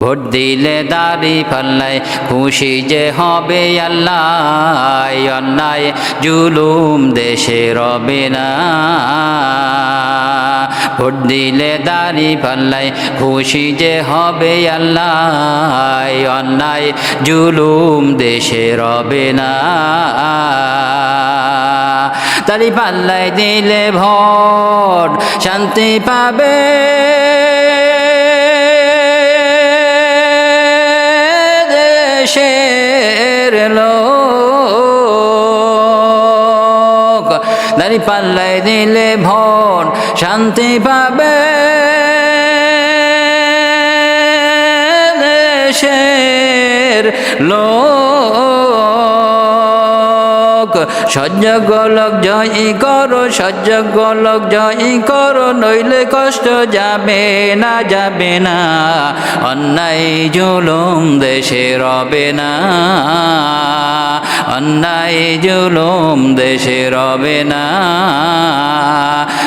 Vote দিলে দাড়ি পাল্লায় খুশি যে হবে আল্লাহ, অন্যায় জুলুম দেশে রবে না। ভোট দিলে দাড়ি পাল্লায় খুশি যে হবে আল্লাহ, অন্যায় জুলুম দেশে রবে না। দাড়ি পাল্লায় দিলে ভোট শান্তি পাবে, দেশের লোক। দাড়ি পাল্লায় দিলে ভোট শান্তি পাবে, দেশের লোক। সহ্য লোক জয়ী করো, সহ্য লোক জয়ী করো, নইলে কষ্ট যাবে না, যাবে না। অন্যায় জুলুম দেশে রবে না, অন্যায় জুলুম দেশে রবে না।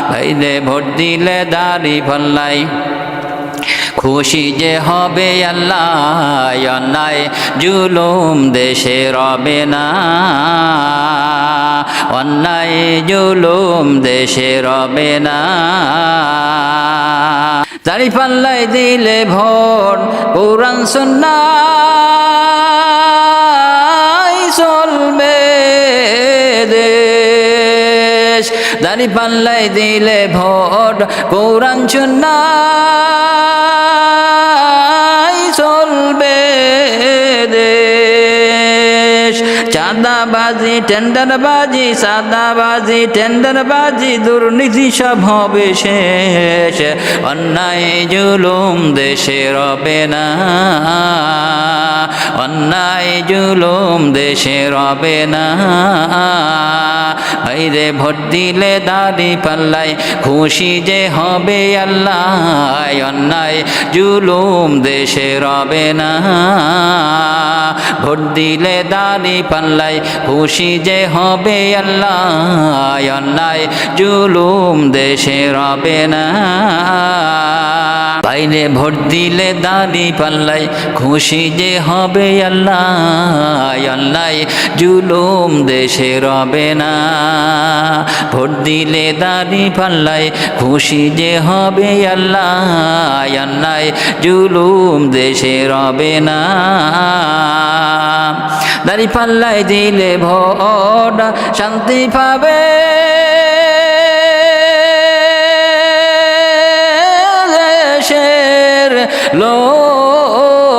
ভাইরে ভোট দিলে দাড়ি পাল্লায় খুশি যে হবে আল্লাহ, অন্যায় জুলুম দেশে রবে না, অন্যায় জুলুম দেশে রবে না। দাড়ি পাল্লায় দিলে ভোট কোরআন সুন্নাহ চলবে দেশ। দাড়ি পাল্লায় দিলে ভোট কোরআন সুন্নাহ চলবে দেশ। চাঁদাবাজি টেন্ডারবাজি, সাদাবাজি টেন্ডারবাজি, দুর্নীতি সব হবে শেষ, অন্যায় জুলুম দেশে রবে না, অন্যায় জুলুম দেশে রবে না। ভাইরে ভোট দিলে দাড়ি পাল্লায় খুশি যে হবে আল্লাহ, অন্যায় জুলুম দেশে রবে না। ভোট দিলে দাড়ি পাল্লায় খুশি যে হবে আল্লাহ, অন্যায় জুলুম দেশে রবে না। ভাইরে ভোট দিলে দাড়ি পাল্লায় খুশি যে হবে আল্লাহ, অন্যায় জুলুম দেশে রবে না। ভোট দিলে দাড়ি পাল্লায় খুশি যে হবে আল্লাহ, অন্যায় জুলুম দেশে রবে না। দাড়ি পাল্লায় দিলে ভোট শান্তি পাবে, দেশের লোক।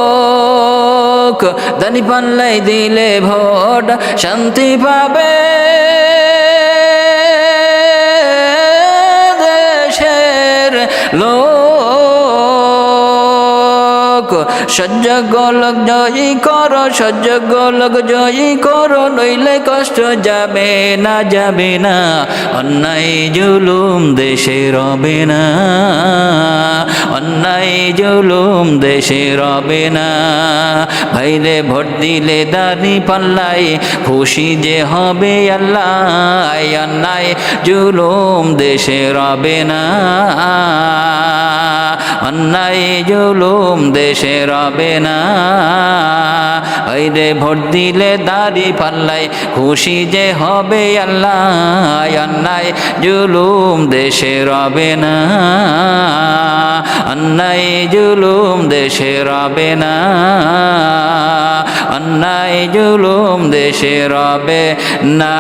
দাড়ি পাল্লায় দিলে ভোট শান্তি পাবে, দেশের লোক। সহ্য লোক জয়ী করো, সহ্য লোক জয়ী করো, নইলে কষ্ট যাবে না, যাবে না। অন্যায় জুলুম দেশে রবে না, অন্যায় জুলুম দেশে রবে না। ভাইরে ভোট দিলে দাড়ি পাল্লায় খুশি যে হবে আল্লাহ, অন্যায় জুলুম দেশে রবে না, অন্যায় জুলুম দেশে রবে না। ভাইরে ভোট দিলে দাড়ি পাল্লায় খুশি যে হবে আল্লাহ, অন্যায় জুলুম দেশে রবে না, অন্যায় জুলুম দেশে রবে না, অন্যায় জুলুম দেশে রবে না।